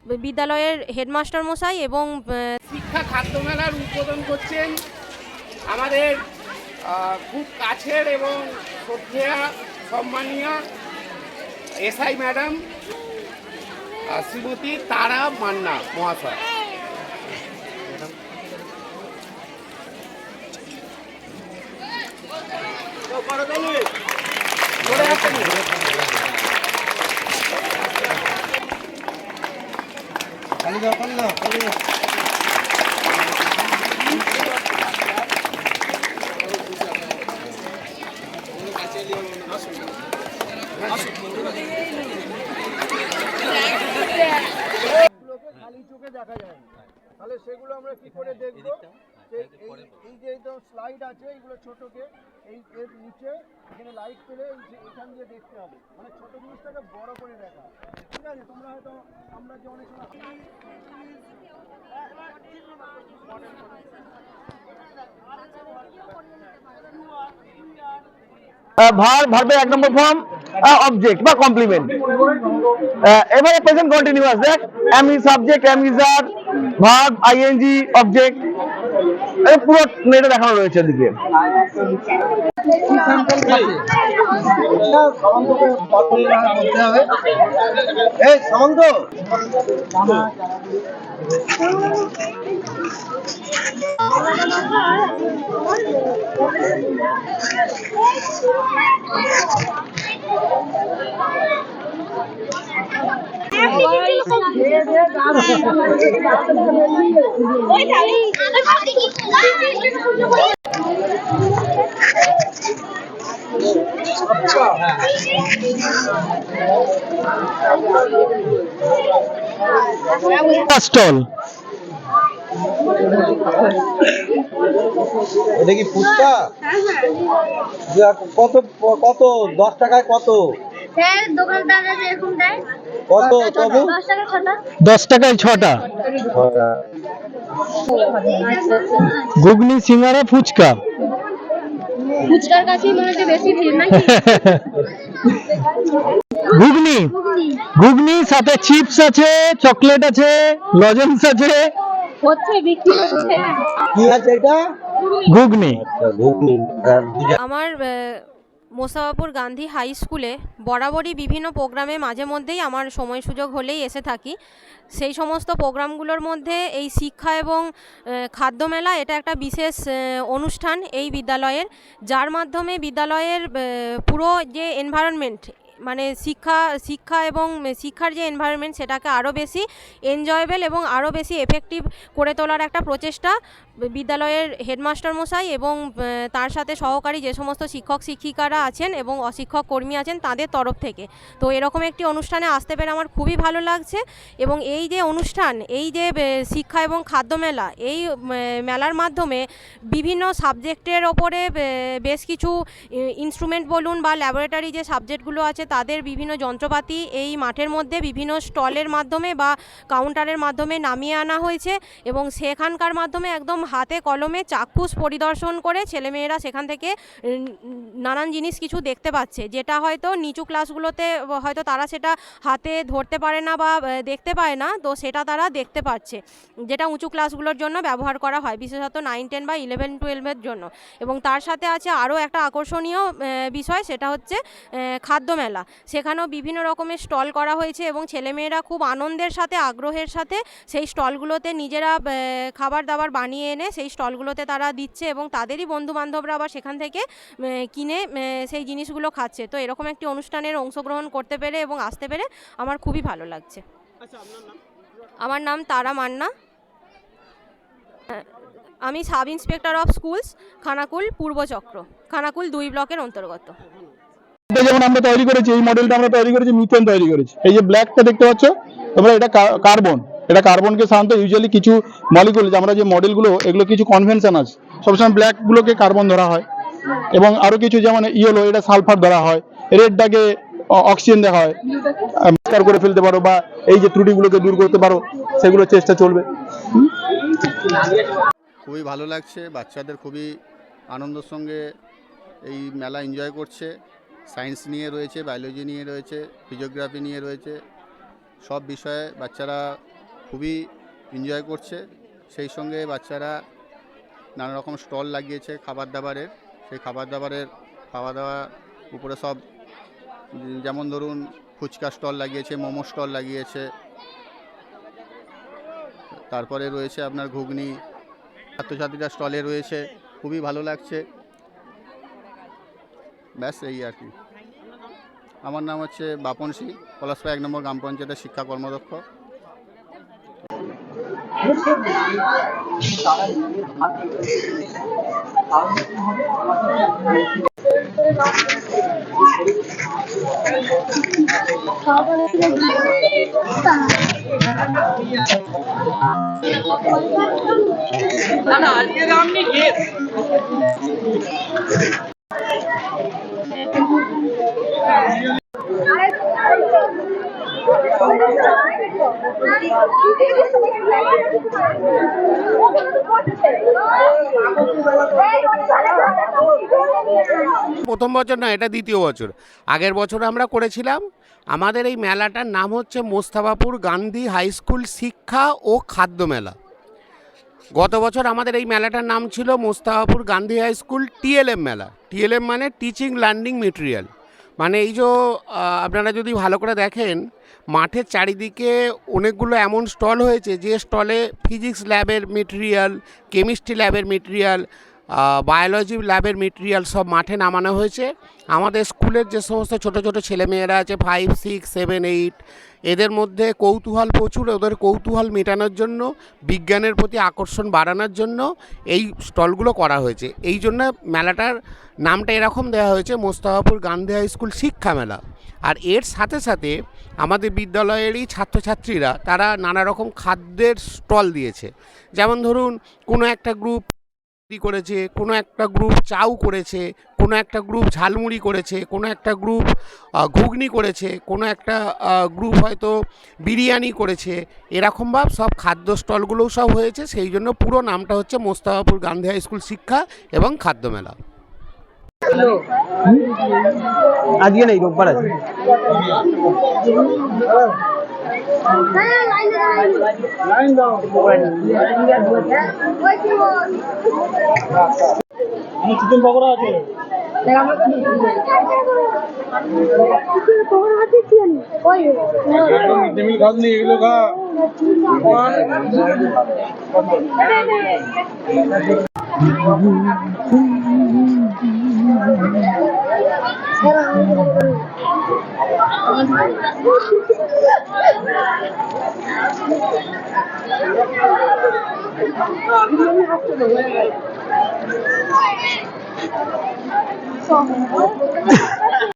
বিদ্যালয়ের হেডমাস্টার মশাই এবং শিক্ষা খাদ্য মেলার উদ্বোধন করছেন আমাদের খুব কাছের এবং শ্রদ্ধেয়া সম্মানীয় এসআই ম্যাডাম শ্রীমতী তারা মান্না মহাশয়। খালি চোখে দেখা যায় না, তাহলে সেগুলো আমরা কি করে দেখবো? এই যে স্লাইড আছে, এইগুলো ছোটকে এই এর নিচে এখানে লাইট পেলে এখান দিয়ে দেখতে হবে, মানে ছোট জিনিসটাকে বড় করে দেখা। ঠিক আছে, তোমরা হয়তো আমরা যে অনেক ভার ভার্বের 1 নম্বর ফর্ম অবজেক্ট বা কমপ্লিমেন্ট। এবারে প্রেজেন্ট কন্টিনিউয়াস দেখ, am is subject, am is are, verb, ING, object, পুরো এটা দেখানো রয়েছে এদিকে। এই সামন্ত স্টল, এটা কি ফুচকা? কত কত 10 টাকায় কত? স্যার দোকানদাররা যেরকম দেয় কত তবু 10 টাকা 6টা। 10 টাকায় 6টা। ঘুগনি, সিঙ্গারা, ফুচকা। ফুচকার কাছেই মনে হচ্ছে বেশি ভিড় নাকি? ঘুগনি, ঘুগনি সাথে চিপস আছে, চকলেট আছে, লজেন্স আছে, হচ্ছে বিক্রি হচ্ছে। কি আছে এটা? ঘুগনি। ঘুগনি। আমার মোসাফাপুর গান্ধী হাই স্কুলে বরাবরই বিভিন্ন প্রোগ্রামে মাঝে মধ্যেই আমার সময় সুযোগ হলেই এসে থাকি। সেই সমস্ত প্রোগ্রামগুলোর মধ্যে এই শিক্ষা এবং খাদ্য মেলা এটা একটা বিশেষ অনুষ্ঠান এই বিদ্যালয়ের, যার মাধ্যমে বিদ্যালয়ের পুরো যে এনভায়রনমেন্ট, মানে শিক্ষা এবং শিক্ষার যে এনভায়রনমেন্ট সেটাকে আরও বেশি এনজয়েবল এবং আরও বেশি এফেক্টিভ করে তোলার একটা প্রচেষ্টা বিদ্যালয়ের হেডমাস্টার মশাই এবং তার সাথে সহকারী যে সমস্ত শিক্ষক শিক্ষিকারা আছেন এবং অশিক্ষক কর্মী আছেন তাদের তরফ থেকে। তো এরকম একটি অনুষ্ঠানে আসতে পেরে আমার খুবই ভালো লাগছে এবং এই যে অনুষ্ঠান, এই যে শিক্ষা এবং খাদ্য মেলা, এই মেলার মাধ্যমে বিভিন্ন সাবজেক্টের ওপরে বেশ কিছু ইনস্ট্রুমেন্ট বলুন বা ল্যাবরেটরি যে সাবজেক্টগুলো আছে তাদের বিভিন্ন যন্ত্রপাতি এই মাঠের মধ্যে বিভিন্ন স্টলের মাধ্যমে বা কাউন্টারের মাধ্যমে নামিয়ে আনা হয়েছে এবং সেখানকার মাধ্যমে একদম হাতে কলমে চাক্ষুষ পরিদর্শন করে ছেলেমেয়েরা সেখান থেকে নানান জিনিস কিছু দেখতে পাচ্ছে, যেটা হয়তো নিচু ক্লাসগুলোতে হয়তো তারা সেটা হাতে ধরতে পারে না বা দেখতে পায় না, তো সেটা তারা দেখতে পাচ্ছে, যেটা উঁচু ক্লাসগুলোর জন্য ব্যবহার করা হয়, বিশেষত 9, 10 বা 11, 12-এর জন্য। এবং তার সাথে আছে আরও একটা আকর্ষণীয় বিষয়, সেটা হচ্ছে খাদ্য মেলা। সেখানেও বিভিন্ন রকমের স্টল করা হয়েছে এবং ছেলেমেয়েরা খুব আনন্দের সাথে আগ্রহের সাথে সেই স্টলগুলোতে নিজেরা খাবার দাবার বানিয়ে এনে সেই স্টলগুলোতে তারা দিচ্ছে এবং তাদেরই বন্ধুবান্ধবরা আবার সেখান থেকে কিনে সেই জিনিসগুলো খাচ্ছে। তো এরকম একটি অনুষ্ঠানের অংশগ্রহণ করতে পেরে এবং আসতে পেরে আমার খুবই ভালো লাগছে। আমার নাম তারা মান্না, আমি sub inspector of schools, Khanakul Purbachakra, Khanakul 2 ব্লকের অন্তর্গত। যেমন আমরা তৈরি করেছি, এই মডেলটা আমরা তৈরি করেছি, মিথেন তৈরি করেছি। এই যে ব্ল্যাকটা দেখতে পাচ্ছ তোমরা, এটা কার্বন। এটা কার্বনকে সাধারণত ইউজুয়ালি কিছু মলিকুল, আমরা যে মডেলগুলো, এগুলো কিছু কনভেনশন আছে, সবসময় ব্ল্যাকগুলোকে কার্বন ধরা হয় এবং আরও কিছু যেমন ইয়েলো, এটা সালফার ধরা হয়, রেডটাকে অক্সিজেন দেখা হয়। পরিষ্কার করে ফেলতে পারো বা এই যে ত্রুটিগুলোকে দূর করতে পারো, সেগুলো চেষ্টা চলবে। খুবই ভালো লাগছে, বাচ্চাদের খুবই আনন্দের সঙ্গে এই মেলা এনজয় করছে। সায়েন্স নিয়ে রয়েছে, বায়োলজি নিয়ে রয়েছে, ফিজিওগ্রাফি নিয়ে রয়েছে, সব বিষয়ে বাচ্চারা খুবই এনজয় করছে। সেই সঙ্গে বাচ্চারা নানা রকম স্টল লাগিয়েছে খাবার দাবারের, সেই খাবার দাবারের খাওয়া দাওয়া উপরে সব যেমন ধরুন ফুচকা স্টল লাগিয়েছে, মোমো স্টল লাগিয়েছে, তারপরে রয়েছে আপনার ঘুগনি, ছাত্রছাত্রীরা স্টলে রয়েছে, খুবই ভালো লাগছে। ব্যাস এই আর কি। আমার নাম হচ্ছে বাপন সিং, পলাশপাড়া 1 নম্বর গ্রাম পঞ্চায়েতের শিক্ষা কর্মদক্ষ। প্রথম বছর না, এটা দ্বিতীয় বছর। আগের বছর আমরা করেছিলাম। আমাদের এই মেলাটার নাম হচ্ছে মোস্তাফাপুর গান্ধী হাই স্কুল শিক্ষা ও খাদ্য মেলা। গত বছর আমাদের এই মেলাটার নাম ছিল Mostafapur Gandhi high school TLM মেলা। টিএলএম মানে টিচিং লার্নিং মেটেরিয়াল। মানে এই যে আপনারা যদি ভালো করে দেখেন, মাঠের চারিদিকে অনেকগুলো এমন স্টল হয়েছে যে স্টলে ফিজিক্স ল্যাবের মেটেরিয়াল, কেমিস্ট্রি ল্যাবের মেটেরিয়াল, বায়োলজি ল্যাবের মেটেরিয়াল সব মাঠে নামানো হয়েছে। আমাদের স্কুলের যে সমস্ত ছোট ছোট ছেলেমেয়েরা আছে 5, 6, 7, 8, এদের মধ্যে কৌতূহল প্রচুর। ওদের কৌতূহল মেটানোর জন্য, বিজ্ঞানের প্রতি আকর্ষণ বাড়ানোর জন্য এই স্টলগুলো করা হয়েছে। এই জন্য মেলাটার নামটা এরকম দেওয়া হয়েছে মোস্তাফাপুর গান্ধী হাই স্কুল শিক্ষা মেলা। আর এর সাথে সাথে আমাদের বিদ্যালয়েরই ছাত্রছাত্রীরা তারা নানা রকম খাদ্যের স্টল দিয়েছে। যেমন ধরুন কোনো একটা গ্রুপ করেছে, কোনো একটা গ্রুপ চাউ করেছে, কোনো একটা গ্রুপ ঝালমুড়ি করেছে, কোনো একটা গ্রুপ ঘুগনি করেছে, কোনো একটা গ্রুপ হয়তো বিরিয়ানি করেছে। এরকমভাবে সব খাদ্য স্টলগুলোও সব হয়েছে। সেই জন্য পুরো নামটা হচ্ছে মোস্তাফাপুর গান্ধী হাই স্কুল শিক্ষা এবং খাদ্য মেলা। আজকে নেই, রোববার আছে। চিকেন পকোড়া আছে। মিল খাসনি, এগুলো খা। Sorry.